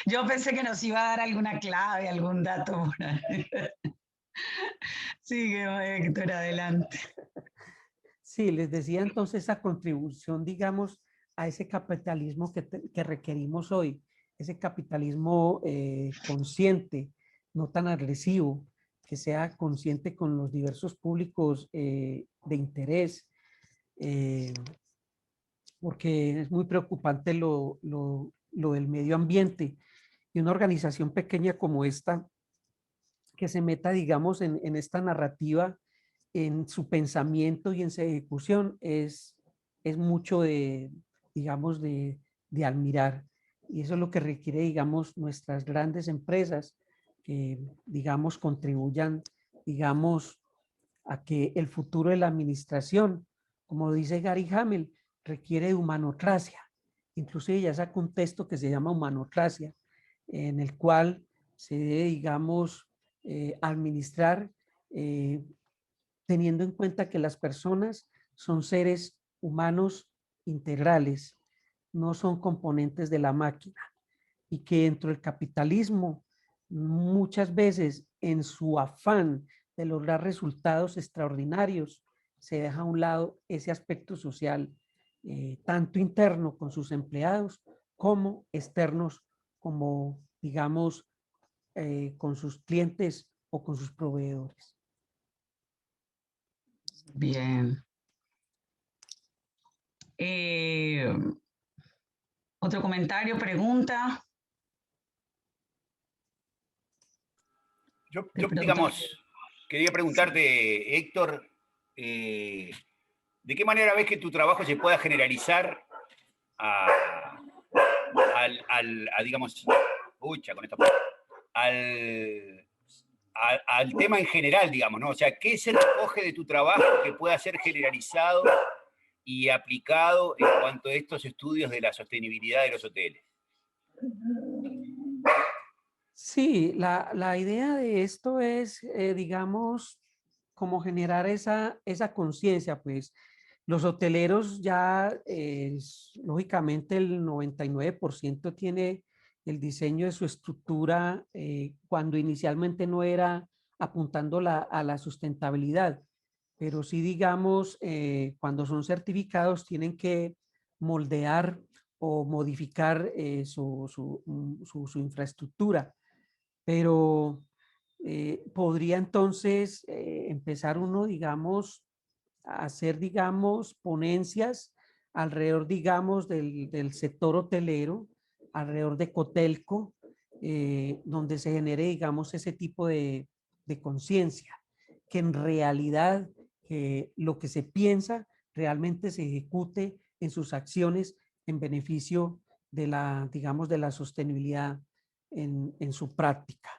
Yo pensé que nos iba a dar alguna clave, algún dato por ahí. Sigue, Héctor, adelante. sí, les decía entonces esa contribución, digamos, a ese capitalismo que requerimos hoy, ese capitalismo consciente, no tan agresivo, que sea consciente con los diversos públicos de interés, eh, porque es muy preocupante lo del medio ambiente y una organización pequeña como esta que se meta, digamos, en esta narrativa, en su pensamiento y en su ejecución, es mucho de, digamos, de admirar. Y eso es lo que requiere, digamos, nuestras grandes empresas que, digamos, contribuyan, digamos, a que el futuro de la administración, como dice Gary Hamel, requiere de humanocracia. Inclusive ya sacó un texto que se llama Humanocracia, en el cual se debe, digamos, administrar teniendo en cuenta que las personas son seres humanos integrales, no son componentes de la máquina y que dentro del capitalismo muchas veces en su afán de lograr resultados extraordinarios se deja a un lado ese aspecto social, tanto interno con sus empleados como externos, como digamos con sus clientes o con sus proveedores. Bien. Otro comentario, pregunta. Yo, De pronto. digamos, quería preguntarte, Héctor, ¿de qué manera ves que tu trabajo se pueda generalizar a, digamos, pucha, con esto, al tema en general, digamos, ¿no? O sea, ¿qué se recoge de tu trabajo que pueda ser generalizado y aplicado en cuanto a estos estudios de la sostenibilidad de los hoteles? Sí, la idea de esto es, digamos, como generar esa conciencia, pues los hoteleros ya, lógicamente el 99% tiene el diseño de su estructura cuando inicialmente no era apuntando a la sustentabilidad, pero sí, digamos, cuando son certificados tienen que moldear o modificar su infraestructura, pero podría entonces empezar uno, digamos, a hacer, digamos, ponencias alrededor, digamos, del sector hotelero, alrededor de Cotelco, donde se genere, digamos, ese tipo de conciencia, que en realidad lo que se piensa realmente se ejecute en sus acciones en beneficio de la, digamos, de la sostenibilidad en su práctica.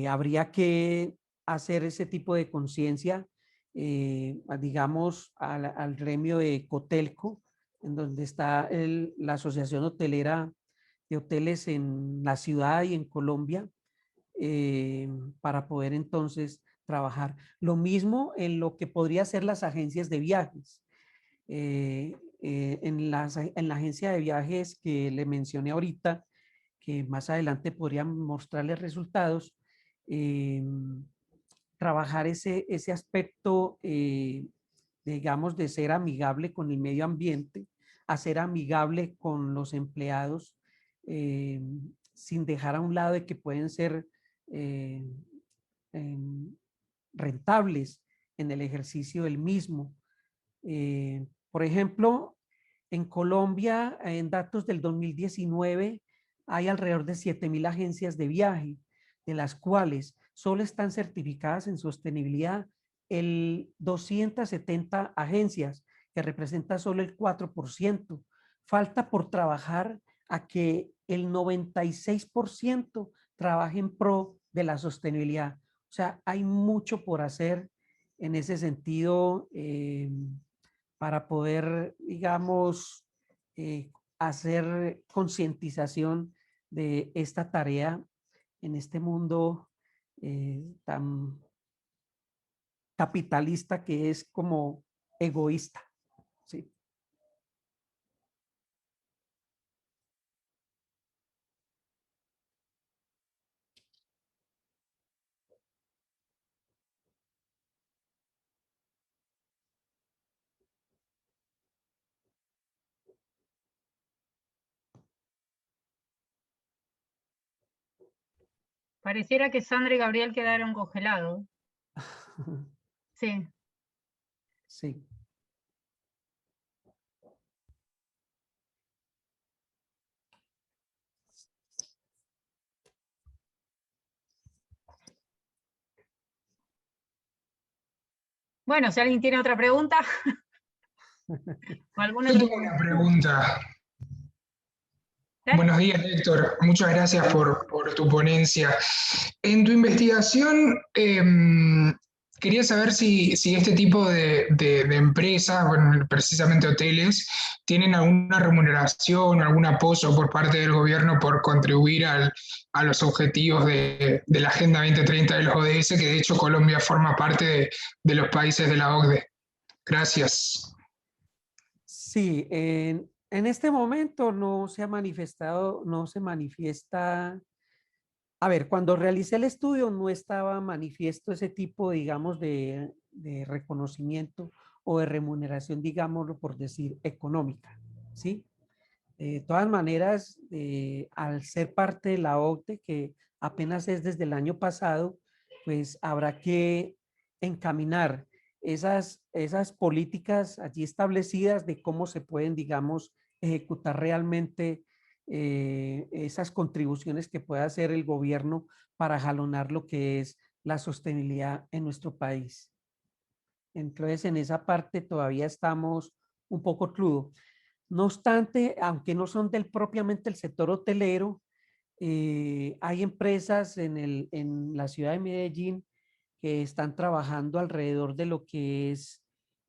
Habría que hacer ese tipo de conciencia, digamos, al gremio de Cotelco, en donde está la Asociación Hotelera de Hoteles en la ciudad y en Colombia, eh, para poder entonces trabajar. Lo mismo en lo que podría ser las agencias de viajes. En la agencia de viajes que le mencioné ahorita, que más adelante podrían mostrarles resultados, trabajar ese aspecto, digamos, de ser amigable con el medio ambiente, a ser amigable con los empleados, sin dejar a un lado de que pueden ser rentables en el ejercicio del mismo. Por ejemplo, en Colombia, en datos del 2019, hay alrededor de 7.000 agencias de viaje, de las cuales solo están certificadas en sostenibilidad el 270 agencias, que representa solo el 4%. Falta por trabajar a que el 96% trabaje en pro de la sostenibilidad. O sea, hay mucho por hacer en ese sentido para poder, digamos, hacer concientización de esta tarea en este mundo tan capitalista que es como egoísta. ¿Sí? Pareciera que Sandra y Gabriel quedaron congelados. Sí. Sí. Bueno, si alguien tiene otra pregunta. ¿O algún Yo otro tengo una pregunta. ¿Dale? Buenos días, Héctor. Muchas gracias por tu ponencia. En tu investigación, quería saber si este tipo de empresas, bueno, precisamente hoteles, tienen alguna remuneración, algún apoyo por parte del gobierno por contribuir a los objetivos de la Agenda 2030 de los ODS, que de hecho Colombia forma parte de los países de la OCDE. Gracias. Sí, en este momento no se ha manifestado, no se manifiesta. A ver, cuando realicé el estudio no estaba manifiesto ese tipo, digamos, de reconocimiento o de remuneración, digámoslo por decir, económica, ¿sí? De todas maneras, al ser parte de la OCDE, que apenas es desde el año pasado, pues habrá que encaminar esas políticas allí establecidas de cómo se pueden, digamos, ejecutar realmente esas contribuciones que pueda hacer el gobierno para jalonar lo que es la sostenibilidad en nuestro país. Entonces, en esa parte todavía estamos un poco crudo. No obstante, aunque no son propiamente el sector hotelero, hay empresas en la ciudad de Medellín que están trabajando alrededor de lo que es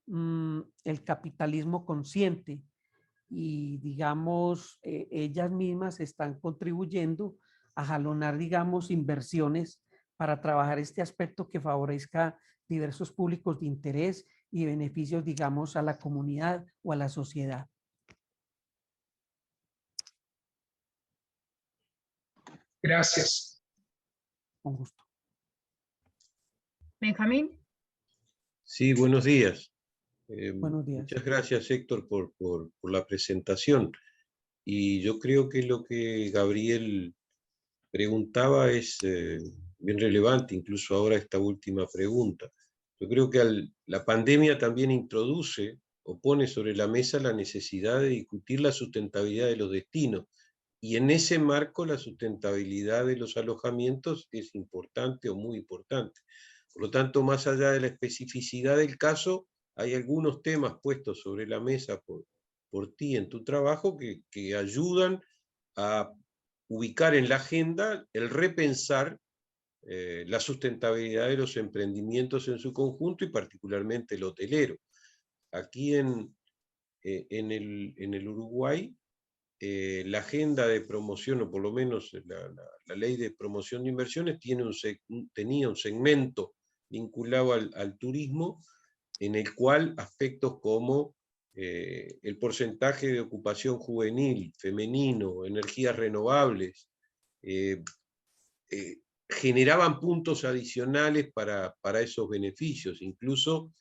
el capitalismo consciente y, digamos, ellas mismas están contribuyendo a jalonar, digamos, inversiones para trabajar este aspecto que favorezca diversos públicos de interés y beneficios, digamos, a la comunidad o a la sociedad. Gracias. Con gusto. Benjamín. Sí, buenos días. Buenos días. Muchas gracias, Héctor, por la presentación. Y yo creo que lo que Gabriel preguntaba es bien relevante, incluso ahora esta última pregunta. Yo creo que la pandemia también introduce o pone sobre la mesa la necesidad de discutir la sustentabilidad de los destinos. Y en ese marco la sustentabilidad de los alojamientos es importante o muy importante. Por lo tanto, más allá de la especificidad del caso, hay algunos temas puestos sobre la mesa por ti en tu trabajo que ayudan a ubicar en la agenda el repensar la sustentabilidad de los emprendimientos en su conjunto y particularmente el hotelero. Aquí en el Uruguay, la agenda de promoción, o por lo menos la ley de promoción de inversiones, tenía un segmento vinculado al turismo, en el cual aspectos como el porcentaje de ocupación juvenil, femenino, energías renovables, generaban puntos adicionales para esos beneficios. Incluso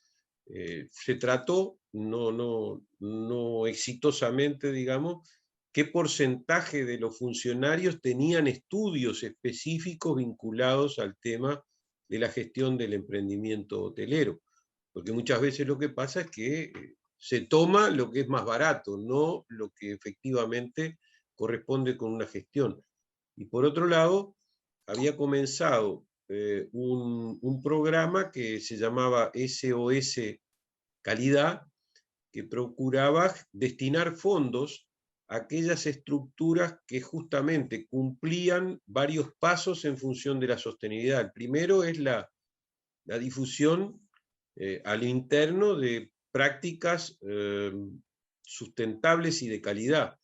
se trató, no exitosamente, digamos, qué porcentaje de los funcionarios tenían estudios específicos vinculados al tema de la gestión del emprendimiento hotelero. Porque muchas veces lo que pasa es que se toma lo que es más barato, no lo que efectivamente corresponde con una gestión. Y por otro lado, había comenzado un programa que se llamaba SOS Calidad, que procuraba destinar fondos a aquellas estructuras que justamente cumplían varios pasos en función de la sostenibilidad. El primero es la difusión al interno de prácticas sustentables y de calidad.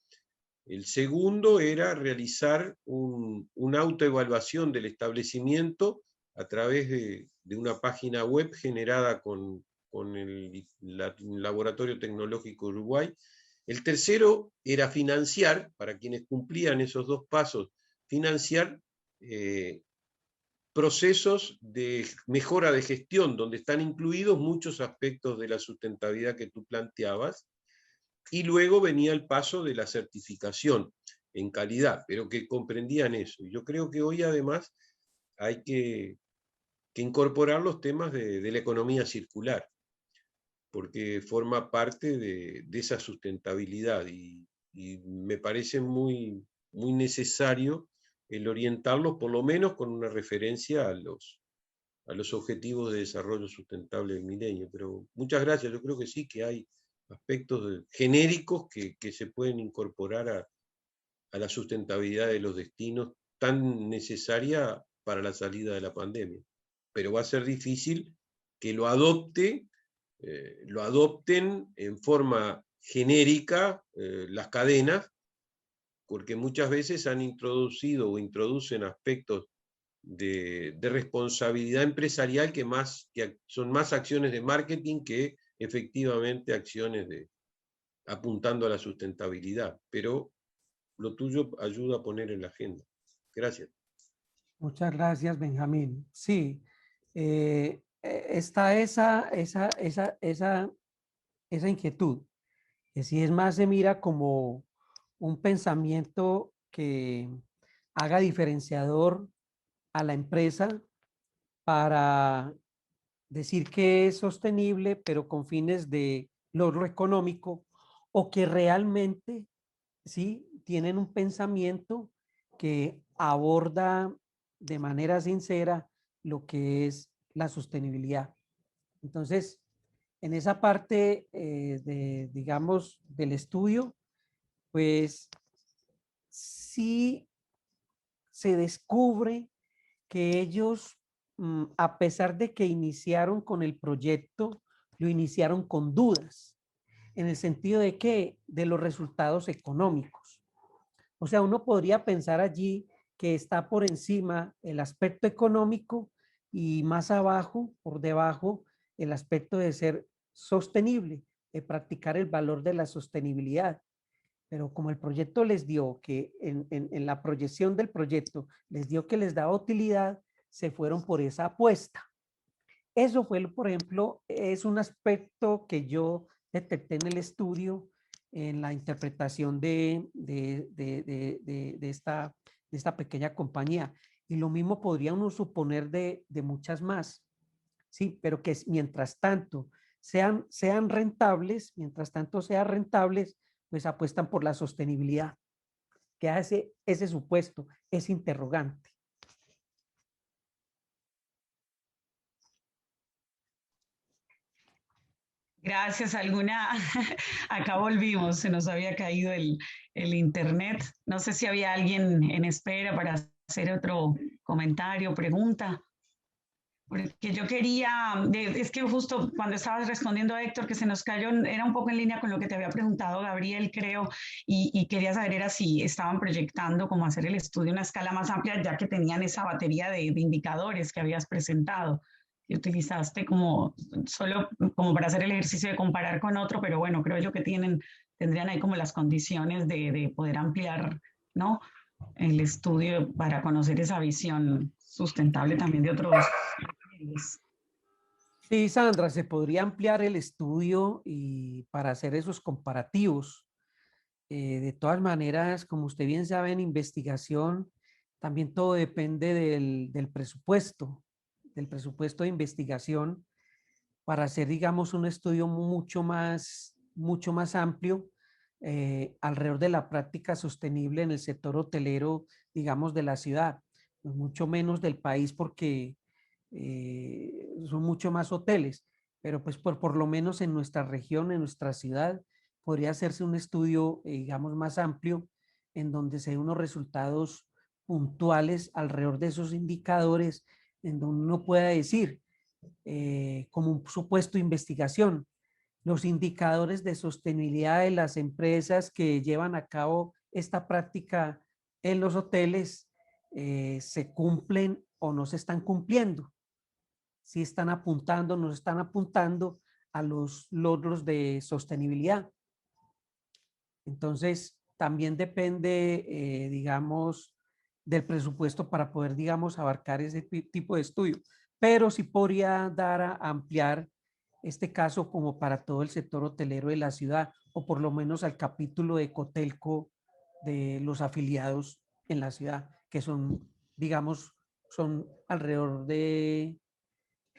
El segundo era realizar una autoevaluación del establecimiento a través de una página web generada con el Laboratorio Tecnológico Uruguay. El tercero era financiar, para quienes cumplían esos dos pasos, financiar procesos de mejora de gestión, donde están incluidos muchos aspectos de la sustentabilidad que tú planteabas, y luego venía el paso de la certificación en calidad, pero que comprendían eso. Yo creo que hoy además hay que incorporar los temas de la economía circular, porque forma parte de esa sustentabilidad y me parece muy necesario el orientarlo, por lo menos con una referencia a los objetivos de desarrollo sustentable del milenio. Pero muchas gracias, yo creo que sí, que hay aspectos genéricos que se pueden incorporar a la sustentabilidad de los destinos tan necesaria para la salida de la pandemia. Pero va a ser difícil que lo adopten en forma genérica las cadenas, porque muchas veces han introducido o introducen aspectos de responsabilidad empresarial que son más acciones de marketing que efectivamente acciones apuntando a la sustentabilidad. Pero lo tuyo ayuda a poner en la agenda. Gracias. Muchas gracias, Benjamín. Sí, está esa inquietud, que si es más se mira como un pensamiento que haga diferenciador a la empresa para decir que es sostenible, pero con fines de logro económico, o que realmente sí tienen un pensamiento que aborda de manera sincera lo que es la sostenibilidad. Entonces, en esa parte digamos, del estudio, pues sí se descubre que ellos, a pesar de que iniciaron con el proyecto, lo iniciaron con dudas, en el sentido de que de los resultados económicos. O sea, uno podría pensar allí que está por encima el aspecto económico y más abajo, por debajo, el aspecto de ser sostenible, de practicar el valor de la sostenibilidad. Pero como el proyecto les dio que en la proyección del proyecto les dio que les daba utilidad, se fueron por esa apuesta. Eso fue, por ejemplo, es un aspecto que yo detecté en el estudio, en la interpretación de esta pequeña compañía. Y lo mismo podría uno suponer de muchas más. Sí, pero que mientras tanto sean rentables, pues apuestan por la sostenibilidad. ¿Qué hace ese supuesto? Es interrogante. Gracias. Acá volvimos, se nos había caído el internet. No sé si había alguien en espera para hacer otro comentario, pregunta. Porque yo quería, es que justo cuando estabas respondiendo a Héctor, que se nos cayó, era un poco en línea con lo que te había preguntado Gabriel, creo, y quería saber era si estaban proyectando como hacer el estudio a una escala más amplia, ya que tenían esa batería de indicadores que habías presentado, que utilizaste solo como para hacer el ejercicio de comparar con otro, pero bueno, creo yo que tendrían ahí como las condiciones de poder ampliar, ¿no? el estudio para conocer esa visión sustentable también de otros países. Sí, Sandra, se podría ampliar el estudio y para hacer esos comparativos. De todas maneras, como usted bien sabe, en investigación también todo depende del presupuesto de investigación para hacer, digamos, un estudio mucho más amplio alrededor de la práctica sostenible en el sector hotelero, digamos, de la ciudad, pues mucho menos del país porque son mucho más hoteles, pero pues por lo menos en nuestra región, en nuestra ciudad, podría hacerse un estudio, digamos, más amplio en donde se den unos resultados puntuales alrededor de esos indicadores, en donde uno pueda decir, como un supuesto de investigación, los indicadores de sostenibilidad de las empresas que llevan a cabo esta práctica en los hoteles se cumplen o no se están cumpliendo. Si están apuntando, no están apuntando a los logros de sostenibilidad. Entonces, también depende, digamos, del presupuesto para poder, digamos, abarcar ese tipo de estudio. Pero sí podría dar a ampliar este caso como para todo el sector hotelero de la ciudad, o por lo menos al capítulo de Cotelco de los afiliados en la ciudad, que son, digamos, son alrededor de,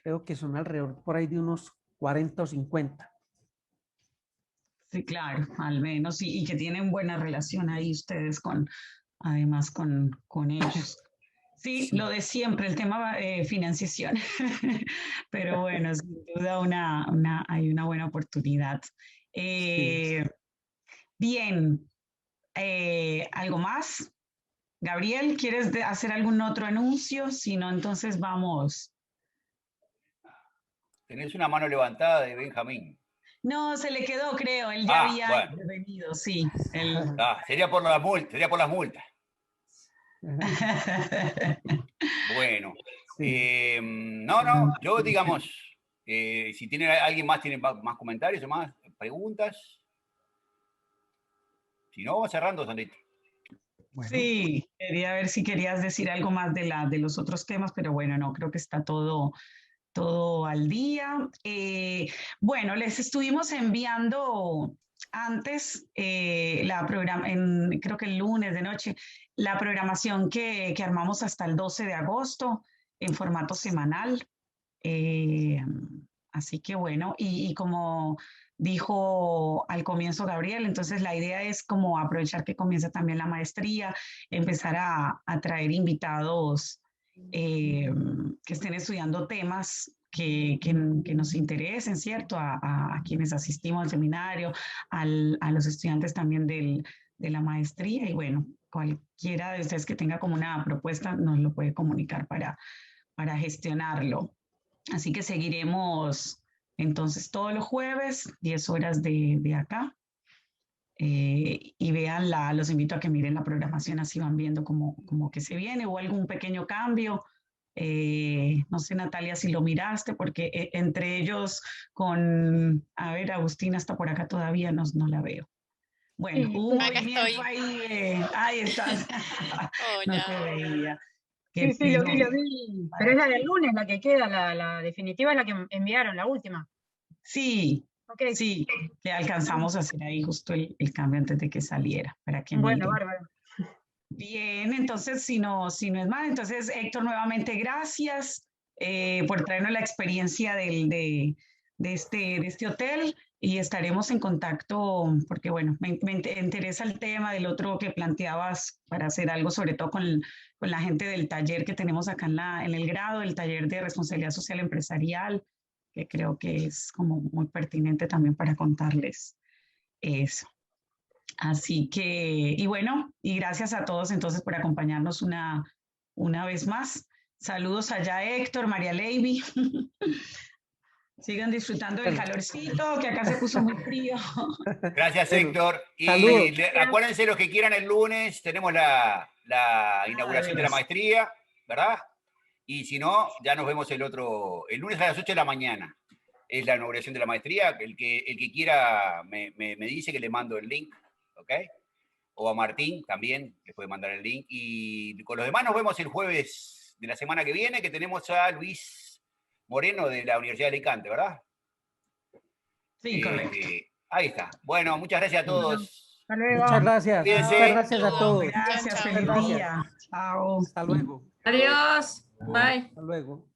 creo que son alrededor por ahí de unos 40 o 50. Sí, claro, al menos, y que tienen buena relación ahí ustedes además con ellos. Sí, Sí. lo de siempre, el tema financiación, pero bueno, sin duda hay una buena oportunidad. Sí. Bien, ¿algo más? Gabriel, ¿quieres hacer algún otro anuncio? Si no, entonces vamos. Tenés una mano levantada de Benjamín. No, se le quedó, creo, él ya había Bueno. intervenido, sí. Sería por las multas, sería por las multas. Bueno, Sí. no, yo digamos, si tiene alguien más, tiene más comentarios o más preguntas. Si no, vamos cerrando, Sandrita. Bueno. Sí, quería ver si querías decir algo más de los otros temas, pero bueno, no, creo que está todo al día. Bueno, les estuvimos enviando antes creo que el lunes de noche, la programación que armamos hasta el 12 de agosto en formato semanal. Así que bueno, y como dijo al comienzo Gabriel, entonces la idea es como aprovechar que comienza también la maestría, empezar a traer invitados que estén estudiando temas que nos interesen, ¿cierto? A quienes asistimos al seminario, a los estudiantes también de la maestría y bueno, cualquiera de ustedes que tenga como una propuesta nos lo puede comunicar para gestionarlo. Así que seguiremos entonces todos los jueves, 10 horas de acá. Y vean los invito a que miren la programación, así van viendo como que se viene o algún pequeño cambio. No sé, Natalia, si lo miraste, porque entre ellos a ver, Agustina está por acá todavía, no la veo. Bueno, Sí, hubo un Acá movimiento estoy. ahí, ahí estás, no te Hola. veía. Qué sí, lo pena. vi. Pero es la del lunes la que queda, la definitiva es la que enviaron, la última. Sí, Ok, sí, que alcanzamos a hacer ahí justo el cambio antes de que saliera, para que bueno, miren. bárbaro. Bien, entonces, si no es más, entonces, Héctor, nuevamente gracias por traernos la experiencia de este hotel y estaremos en contacto porque, bueno, me interesa el tema del otro que planteabas para hacer algo, sobre todo con la gente del taller que tenemos acá en el grado, el taller de responsabilidad social empresarial, que creo que es como muy pertinente también para contarles eso. Así que, y bueno, y gracias a todos entonces por acompañarnos una vez más. Saludos allá, Héctor, María Levy. Sigan disfrutando del Bueno. calorcito, que acá se puso muy frío. Gracias, Bueno, Héctor. saludos. Y acuérdense los que quieran el lunes, tenemos la inauguración de la maestría, ¿verdad? Y si no, ya nos vemos el lunes a las 8 de la mañana. Es la inauguración de la maestría. El que quiera me dice que le mando el link, ¿ok? o a Martín también, les puede mandar el link. Y con los demás nos vemos el jueves de la semana que viene, que tenemos a Luis Moreno de la Universidad de Alicante, ¿verdad? Sí, correcto. Ahí está. Bueno, muchas gracias a todos. Hasta luego. Muchas gracias. Cuídense. Muchas gracias a todos. Gracias, Chao, feliz chao. día. Chao. Hasta luego. Adiós. Bye. Hasta luego.